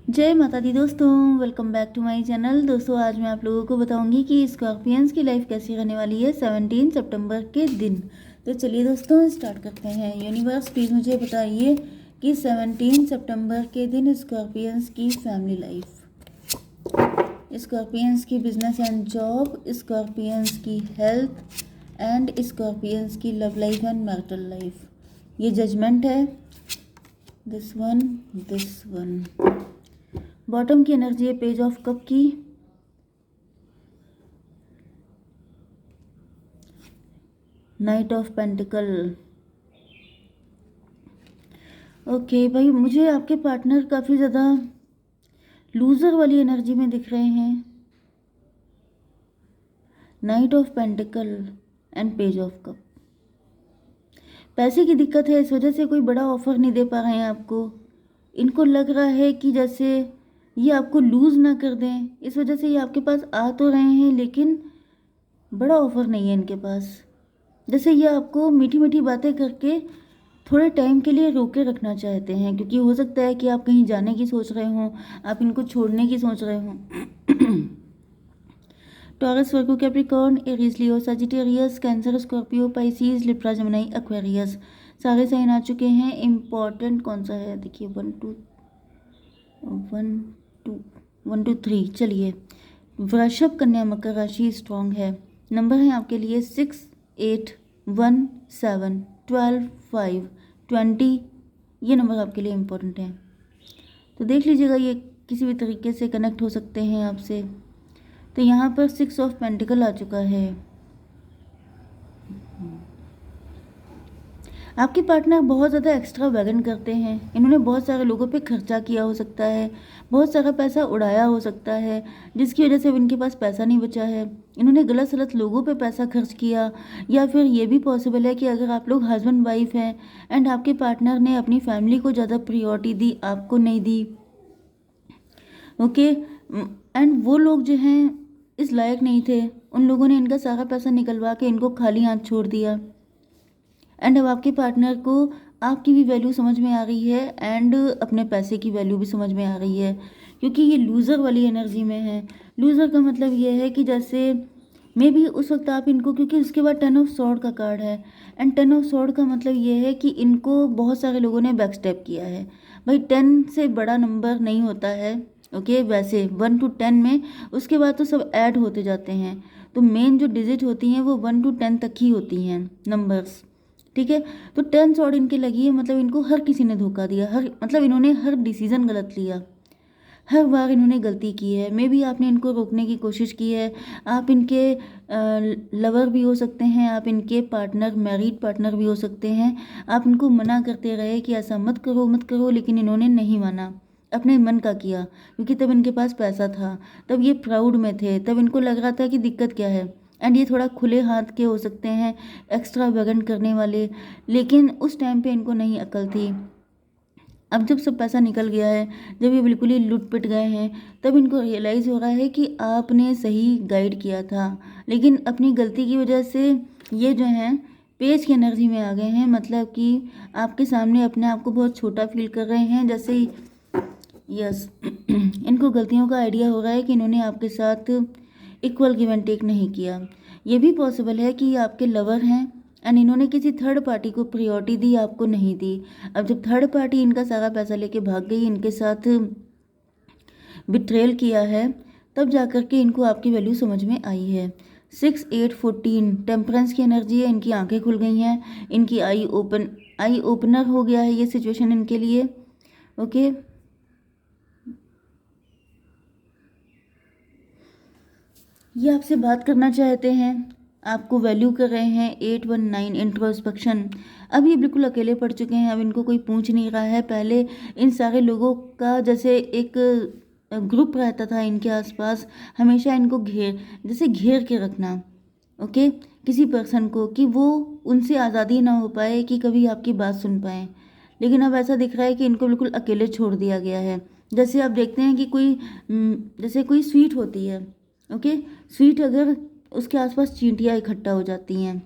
जय माता दी दोस्तों, welcome back to my channel. दोस्तों आज मैं आप लोगों को बताऊंगी कि स्कॉर्पियंस की लाइफ कैसी रहने वाली है 17 सितंबर के दिन। तो चलिए दोस्तों स्टार्ट करते हैं। यूनिवर्स प्लीज़ मुझे बताइए कि 17 सितंबर के दिन स्कॉर्पियंस की फैमिली लाइफ, स्कॉर्पियंस की बिजनेस एंड जॉब, स्कॉर्पियंस की हेल्थ एंड स्कॉर्पियंस की love life and marital life. ये जजमेंट है, दिस वन। बॉटम की एनर्जी है पेज ऑफ कप की, नाइट ऑफ पेंटिकल। ओके भाई, मुझे आपके पार्टनर काफ़ी ज़्यादा लूज़र वाली एनर्जी में दिख रहे हैं। Night of pentacle and page of cup. पैसे की दिक्कत है, इस वजह से कोई बड़ा ऑफर नहीं दे पा रहे हैं आपको। इनको लग रहा है कि जैसे ये आपको लूज़ ना कर दें, इस वजह से ये आपके पास आ तो रहे हैं लेकिन बड़ा ऑफर नहीं है इनके पास। जैसे ये आपको मीठी मीठी बातें करके थोड़े टाइम के लिए रोके रखना चाहते हैं, क्योंकि हो सकता है कि आप कहीं जाने की सोच रहे हों, आप इनको छोड़ने की सोच रहे हों। Taurus, Virgo, Capricorn, Aries, Leo, Sagittarius, Cancer, Scorpio, Pisces, Libra, Gemini, Aquarius, सारे साइन आ चुके हैं। इम्पॉर्टेंट कौन सा है देखिए, 1 2 चलिए। वृषभ, कन्या, मकर राशि स्ट्रॉन्ग है। नंबर है आपके लिए 6 8 1 7 12 5 20। ये नंबर आपके लिए इम्पोर्टेंट है, तो देख लीजिएगा, ये किसी भी तरीके से कनेक्ट हो सकते हैं आपसे। तो यहाँ पर 6 ऑफ पेंटिकल आ चुका है। आपके पार्टनर बहुत ज़्यादा एक्स्ट्रा वैगन करते हैं। इन्होंने बहुत सारे लोगों पे खर्चा किया हो सकता है, बहुत सारा पैसा उड़ाया हो सकता है, जिसकी वजह से अब इनके पास पैसा नहीं बचा है। इन्होंने गलत सलत लोगों पे पैसा खर्च किया, या फिर ये भी पॉसिबल है कि अगर आप लोग हस्बैंड वाइफ हैं एंड आपके पार्टनर ने अपनी फैमिली को ज़्यादा प्रियोरिटी दी, आपको नहीं दी। ओके, एंड वो लोग जो हैं इस लायक नहीं थे, उन लोगों ने इनका सारा पैसा निकलवा के इनको खाली हाथ छोड़ दिया। एंड अब आपके पार्टनर को आपकी भी वैल्यू समझ में आ रही है एंड अपने पैसे की वैल्यू भी समझ में आ रही है, क्योंकि ये लूज़र वाली एनर्जी में है। लूज़र का मतलब ये है कि जैसे मे बी उस वक्त आप इनको, क्योंकि उसके बाद 10 ऑफ सॉर्ड का कार्ड है, एंड 10 ऑफ सॉर्ड का मतलब ये है कि इनको बहुत सारे लोगों ने बैक स्टेप किया है। भाई 10 से बड़ा नंबर नहीं होता है। ओके, वैसे 1 to 10 में उसके बाद तो सब ऐड होते जाते हैं, तो मेन जो डिजिट होती हैं वो 1 to 10 तक ही होती हैं नंबर्स। ठीक है, तो 10 सॉर्ड इनके लगी है, मतलब इनको हर किसी ने धोखा दिया, हर मतलब इन्होंने हर डिसीजन गलत लिया, हर बार इन्होंने गलती की है। मे बी आपने इनको रोकने की कोशिश की है। आप इनके लवर भी हो सकते हैं, आप इनके पार्टनर, मैरिड पार्टनर भी हो सकते हैं। आप इनको मना करते रहे कि ऐसा मत करो मत करो, लेकिन इन्होंने नहीं माना, अपने मन का किया, क्योंकि तब इनके पास पैसा था, तब ये प्राउड में थे, तब इनको लग रहा था कि दिक्कत क्या है। एंड ये थोड़ा खुले हाथ के हो सकते हैं, एक्स्ट्रा वैगन करने वाले, लेकिन उस टाइम पे इनको नहीं अकल थी। अब जब सब पैसा निकल गया है, जब ये बिल्कुल ही लुट पिट गए हैं, तब इनको रियलाइज़ हो रहा है कि आपने सही गाइड किया था, लेकिन अपनी गलती की वजह से ये जो हैं पेज की एनर्जी में आ गए हैं। मतलब कि आपके सामने अपने आप को बहुत छोटा फील कर रहे हैं, जैसे ही यस इनको गलतियों का आइडिया हो रहा है कि इन्होंने आपके साथ इक्वल गिव एंड टेक नहीं किया। ये भी पॉसिबल है कि ये आपके लवर हैं एंड इन्होंने किसी थर्ड पार्टी को प्रायोरिटी दी, आपको नहीं दी। अब जब थर्ड पार्टी इनका सारा पैसा लेके भाग गई, इनके साथ बिट्रेल किया है, तब जाकर के इनको आपकी वैल्यू समझ में आई है। 6 8 14 टेम्परेंस की एनर्जी है, इनकी आंखें खुल गई हैं, इनकी आई ओपनर हो गया है ये सिचुएशन इनके लिए। ओके, ये आपसे बात करना चाहते हैं, आपको वैल्यू कर रहे हैं। 819 इंट्रोस्पेक्शन। अब ये बिल्कुल अकेले पड़ चुके हैं, अब इनको कोई पूछ नहीं रहा है। पहले इन सारे लोगों का जैसे एक ग्रुप रहता था इनके आसपास, हमेशा इनको जैसे घेर के रखना। ओके, किसी पर्सन को, कि वो उनसे आज़ादी ना हो पाए कि कभी आपकी बात सुन पाए। लेकिन अब ऐसा दिख रहा है कि इनको बिल्कुल अकेले छोड़ दिया गया है। जैसे आप देखते हैं कि कोई जैसे कोई स्वीट होती है, ओके, स्वीट अगर उसके आसपास चींटियाँ इकट्ठा हो जाती हैं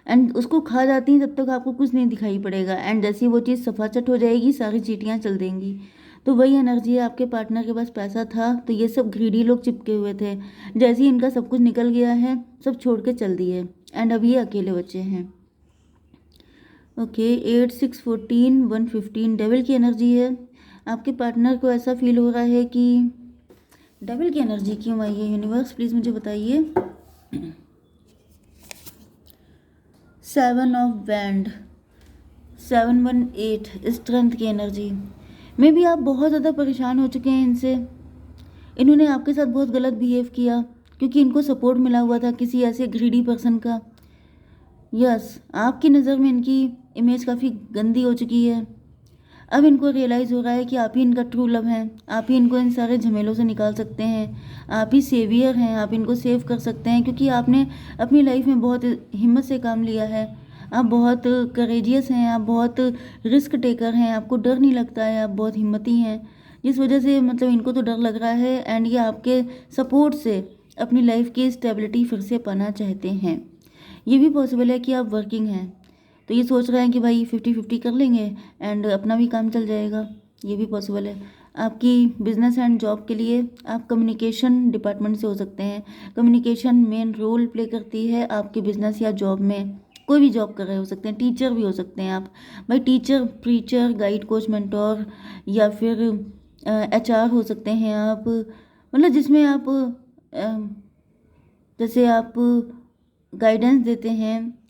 एंड उसको खा जाती हैं, तब तक आपको कुछ नहीं दिखाई पड़ेगा, एंड जैसे वो चीज़ सफाचट हो जाएगी, सारी चींटियाँ चल देंगी। तो वही एनर्जी है, आपके पार्टनर के पास पैसा था तो ये सब ग्रीडी लोग चिपके हुए थे, जैसे ही इनका सब कुछ निकल गया है सब छोड़ के चल दिए एंड अब ये अकेले बचे हैं। ओके, 8 6 14 115 डेविल की एनर्जी है। आपके पार्टनर को ऐसा फील हो रहा है कि डेविल की एनर्जी क्यों आई है यूनिवर्स, प्लीज़ मुझे बताइए। 7 ऑफ बैंड, 718 स्ट्रेंथ की एनर्जी। मे बी आप बहुत ज़्यादा परेशान हो चुके हैं इनसे, इन्होंने आपके साथ बहुत गलत बिहेव किया क्योंकि इनको सपोर्ट मिला हुआ था किसी ऐसे ग्रीडी पर्सन का। यस, आपकी नज़र में इनकी इमेज काफ़ी गंदी हो चुकी है। अब इनको रियलाइज़ हो रहा है कि आप ही इनका ट्रू लव हैं, आप ही इनको इन सारे झमेलों से निकाल सकते हैं, आप ही सेवियर हैं, आप इनको सेव कर सकते हैं क्योंकि आपने अपनी लाइफ में बहुत हिम्मत से काम लिया है, आप बहुत करेजियस हैं, आप बहुत रिस्क टेकर हैं, आपको डर नहीं लगता है, आप बहुत हिम्मती हैं, जिस वजह से मतलब इनको तो डर लग रहा है एंड ये आपके सपोर्ट से अपनी लाइफ की स्टेबिलिटी फिर से पाना चाहते हैं। ये भी पॉसिबल है कि आप वर्किंग हैं तो ये सोच रहे हैं कि भाई 50-50 कर लेंगे एंड अपना भी काम चल जाएगा, ये भी पॉसिबल है। आपकी बिजनेस एंड जॉब के लिए आप कम्युनिकेशन डिपार्टमेंट से हो सकते हैं, कम्युनिकेशन मेन रोल प्ले करती है आपके बिजनेस या जॉब में, कोई भी जॉब कर रहे हो सकते हैं, टीचर भी हो सकते हैं आप, भाई teacher, preacher, guide, coach, mentor या फिर एचआर हो सकते हैं आप, मतलब जिसमें आप जैसे आप गाइडेंस देते हैं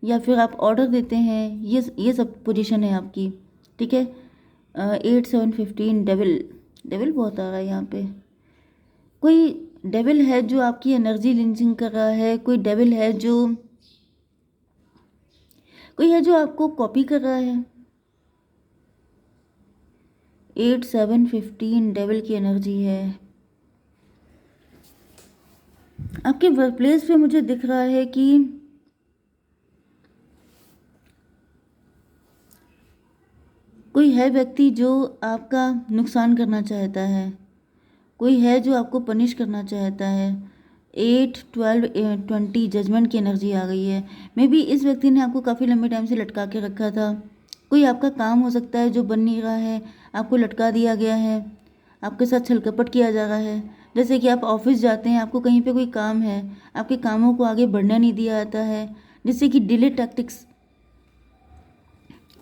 या फिर आप ऑर्डर देते हैं, ये सब पोजीशन है आपकी, ठीक है। 8 7 15 डेविल, डेविल बहुत आ रहा है यहाँ पे। कोई डेविल है जो आपकी एनर्जी लिंचिंग कर रहा है, कोई डेविल है जो आपको कॉपी कर रहा है। 8 7 15 डेविल की एनर्जी है। आपके वर्क प्लेस पे मुझे दिख रहा है कि कोई है व्यक्ति जो आपका नुकसान करना चाहता है, कोई है जो आपको पनिश करना चाहता है। 8 12 20 जजमेंट की एनर्जी आ गई है। मे बी इस व्यक्ति ने आपको काफ़ी लंबे टाइम से लटका के रखा था, कोई आपका काम हो सकता है जो बन नहीं रहा है, आपको लटका दिया गया है, आपके साथ छलकपट किया जा रहा है। जैसे कि आप ऑफिस जाते हैं, आपको कहीं पे कोई काम है, आपके कामों को आगे बढ़ने नहीं दिया जाता है, जिससे कि डिले टैक्टिक्स,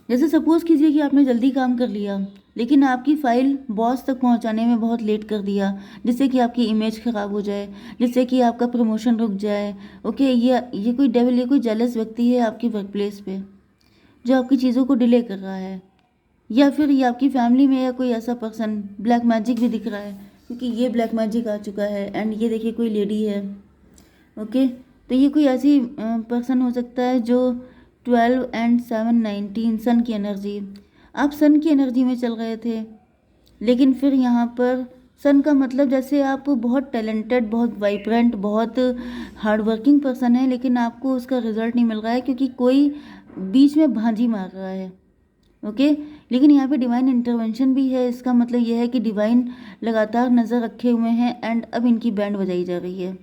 जैसे सपोज़ कीजिए कि आपने जल्दी काम कर लिया लेकिन आपकी फ़ाइल बॉस तक पहुंचाने में बहुत लेट कर दिया, जिससे कि आपकी इमेज ख़राब हो जाए, जिससे कि आपका प्रमोशन रुक जाए। ओके, ये कोई डेविल, ये कोई जेलस व्यक्ति है आपकी वर्क प्लेस पे जो आपकी चीज़ों को डिले कर रहा है, या फिर ये आपकी फैमिली में या कोई ऐसा पर्सन। ब्लैक मैजिक भी दिख रहा है क्योंकि ये ब्लैक मैजिक आ चुका है एंड ये देखिए कोई लेडी है। ओके, तो ये कोई ऐसी पर्सन हो सकता है जो 12 एंड 7 19 सन की एनर्जी, आप सन की एनर्जी में चल रहे थे, लेकिन फिर यहाँ पर सन का मतलब जैसे आप बहुत टैलेंटेड, बहुत वाइब्रेंट, बहुत हार्ड वर्किंग पर्सन है, लेकिन आपको उसका रिजल्ट नहीं मिल रहा है क्योंकि कोई बीच में भांजी मार रहा है। ओके, लेकिन यहाँ पे डिवाइन इंटरवेंशन भी है, इसका मतलब यह है कि डिवाइन लगातार नज़र रखे हुए हैं एंड अब इनकी बैंड बजाई जा रही है।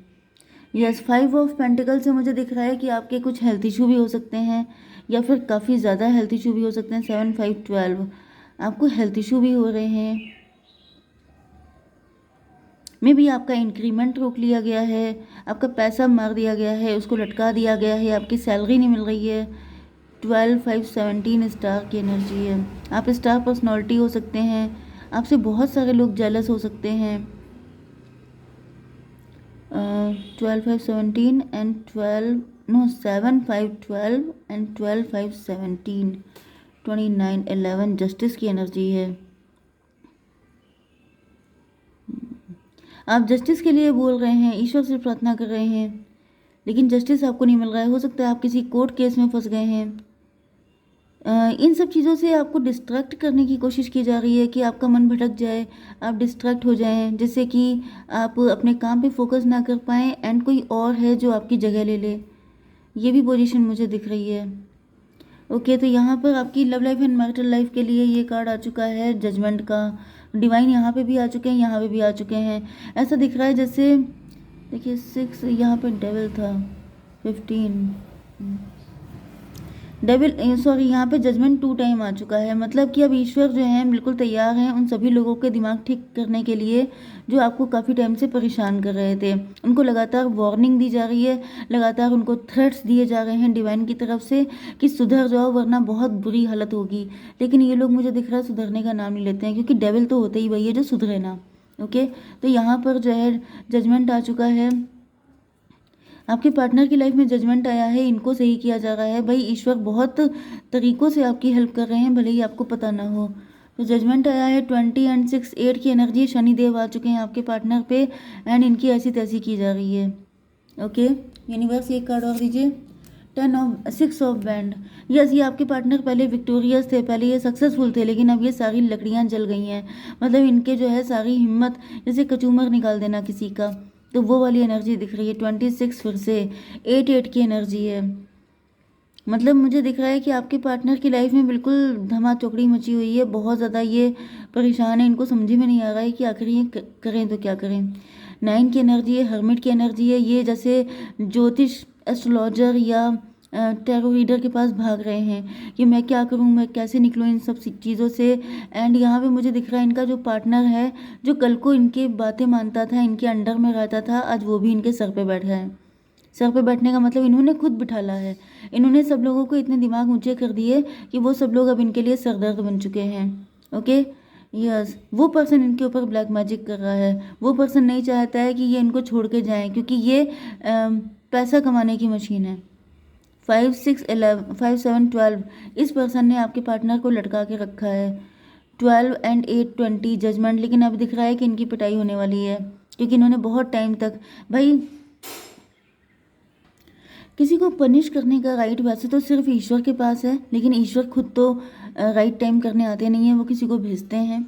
यस, 5 ऑफ पेंटिकल से मुझे दिख रहा है कि आपके कुछ हेल्थ इशू भी हो सकते हैं या फिर काफ़ी ज़्यादा हेल्थ इशू भी हो सकते हैं। 7 5 12 आपको हेल्थ इशू भी हो रहे हैं। मे बी आपका इंक्रीमेंट रोक लिया गया है, आपका पैसा मार दिया गया है, उसको लटका दिया गया है, आपकी सैलरी नहीं मिल रही है। 12 5 17 स्टार की एनर्जी है। आप स्टार पर्सनैलिटी हो सकते हैं, आपसे बहुत सारे लोग जेलस हो सकते हैं। 12 5 17 एंड 12 नो 7 5 12 एंड 12 5 17 29 11 जस्टिस की एनर्जी है। आप जस्टिस के लिए बोल रहे हैं, ईश्वर से प्रार्थना कर रहे हैं, लेकिन जस्टिस आपको नहीं मिल रहा है। हो सकता है आप किसी कोर्ट केस में फंस गए हैं। इन सब चीज़ों से आपको डिस्ट्रैक्ट करने की कोशिश की जा रही है कि आपका मन भटक जाए, आप डिस्ट्रैक्ट हो जाएं, जिससे कि आप अपने काम पे फोकस ना कर पाएँ एंड कोई और है जो आपकी जगह ले ले। ये भी पोजीशन मुझे दिख रही है। ओके, तो यहाँ पर आपकी love life and marital life के लिए ये कार्ड आ चुका है जजमेंट का। डिवाइन यहाँ पे भी आ चुके हैं, यहाँ पे भी आ चुके हैं। ऐसा दिख रहा है जैसे देखिए 6 यहाँ पे डेविल था, 15 डेविल सॉरी यहाँ पे जजमेंट 2 टाइम आ चुका है, मतलब कि अब ईश्वर जो हैं बिल्कुल तैयार हैं उन सभी लोगों के दिमाग ठीक करने के लिए जो आपको काफ़ी टाइम से परेशान कर रहे थे। उनको लगातार वार्निंग दी जा रही है, लगातार उनको थ्रेट्स दिए जा रहे हैं डिवाइन की तरफ से कि सुधर जाओ वरना बहुत बुरी हालत होगी। लेकिन ये लोग मुझे दिख रहा है सुधरने का नाम नहीं लेते हैं, क्योंकि डेविल तो होते ही वही है जो सुधरे ना। ओके, तो यहाँ पर जो है जजमेंट आ चुका है। आपके पार्टनर की लाइफ में जजमेंट आया है, इनको सही किया जा रहा है। भाई ईश्वर बहुत तरीक़ों से आपकी हेल्प कर रहे हैं, भले ही आपको पता ना हो। तो जजमेंट आया है 20 एंड 6 8 की एनर्जी, शनिदेव आ चुके हैं आपके पार्टनर पे एंड इनकी ऐसी तैसी की जा रही है। ओके, यूनिवर्स एक कार्ड और दीजिए। 6 ऑफ बैंड। यस, ये आपके पार्टनर पहले विक्टोरियस थे, पहले ये सक्सेसफुल थे, लेकिन अब ये सारी लकड़ियाँ जल गई हैं। मतलब इनके जो है सारी हिम्मत, जैसे कचूमर निकाल देना किसी का, तो वो वाली एनर्जी दिख रही है। 26 फिर से 8 की एनर्जी है। मतलब मुझे दिख रहा है कि आपके पार्टनर की लाइफ में बिल्कुल धमा चौकड़ी मची हुई है, बहुत ज़्यादा ये परेशान है, इनको समझ में नहीं आ रहा है कि आखिर ये करें तो क्या करें। 9 की एनर्जी है, हर्मिट की एनर्जी है। ये जैसे ज्योतिष, एस्ट्रोलॉजर या टैरो रीडर के पास भाग रहे हैं कि मैं क्या करूं, मैं कैसे निकलूं इन सब चीज़ों से। एंड यहाँ पे मुझे दिख रहा है इनका जो पार्टनर है, जो कल को इनके बातें मानता था, इनके अंडर में रहता था, आज वो भी इनके सर पे बैठा है। सर पे बैठने का मतलब इन्होंने खुद बिठाला है। इन्होंने सब लोगों को इतने दिमाग ऊंचे कर दिए कि वो सब लोग अब इनके लिए सरदर्द बन चुके हैं। ओके, यस, वो पर्सन इनके ऊपर ब्लैक मैजिक कर रहा है। वो पर्सन नहीं चाहता है कि ये इनको छोड़ के जाएं, क्योंकि ये पैसा कमाने की मशीन है। 5 6 11 5 7 12 इस पर्सन ने आपके पार्टनर को लटका के रखा है। 12 एंड 8 20 जजमेंट। लेकिन अब दिख रहा है कि इनकी पिटाई होने वाली है, क्योंकि इन्होंने बहुत टाइम तक, भाई किसी को पनिश करने का राइट वैसे तो सिर्फ ईश्वर के पास है, लेकिन ईश्वर खुद तो राइट टाइम करने आते नहीं हैं, वो किसी को भेजते हैं।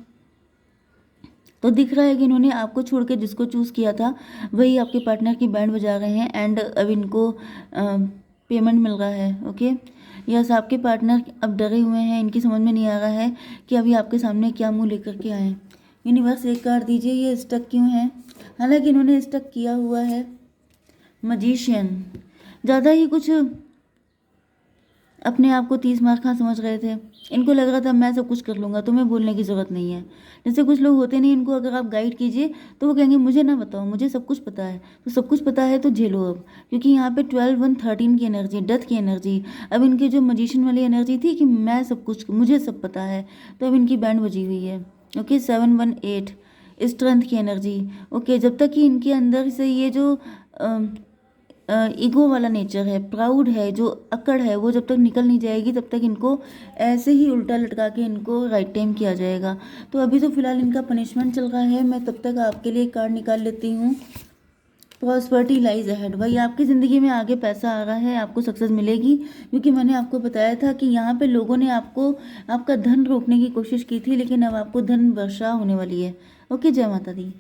तो दिख रहा है कि इन्होंने आपको छोड़ के जिसको चूज़ किया था वही आपके पार्टनर की बैंड बजा रहे हैं एंड अब इनको पेमेंट मिल रहा है। ओके, यस, आपके पार्टनर अब डरे हुए हैं, इनकी समझ में नहीं आ रहा है कि अभी आपके सामने क्या मुंह लेकर के आए। यूनिवर्स एक कार्ड दीजिए, ये स्टक क्यों है? हालांकि इन्होंने स्टक किया हुआ है मजिशियन। ज़्यादा ही कुछ अपने आप को 30 मार खा समझ रहे थे। इनको लग रहा था मैं सब कुछ कर लूँगा, तुम्हें बोलने की ज़रूरत नहीं है। जैसे कुछ लोग होते नहीं, इनको अगर आप गाइड कीजिए तो वो कहेंगे मुझे ना बताओ, मुझे सब कुछ पता है। तो सब कुछ पता है तो झेलो अब, क्योंकि यहाँ पे 12 1 13 की एनर्जी, डेथ की एनर्जी। अब इनकी जो मजिशियन वाली एनर्जी थी कि मैं सब कुछ, मुझे सब पता है, तो अब इनकी बैंड बजी हुई है। ओके, 7 1 8 स्ट्रेंथ की एनर्जी। ओके, जब तक कि इनके अंदर से ये जो ईगो वाला नेचर है, प्राउड है, जो अकड़ है, वो जब तक निकल नहीं जाएगी तब तक इनको ऐसे ही उल्टा लटका के इनको राइट टाइम किया जाएगा। तो अभी तो फिलहाल इनका पनिशमेंट चल रहा है। मैं तब तक आपके लिए कार्ड निकाल लेती हूँ। Prosperity lies ahead. भाई आपकी ज़िंदगी में आगे पैसा आ रहा है, आपको सक्सेस मिलेगी, क्योंकि मैंने आपको बताया था कि यहाँ पे लोगों ने आपको, आपका धन रोकने की कोशिश की थी, लेकिन अब आपको धन वर्षा होने वाली है। ओके, जय माता दी।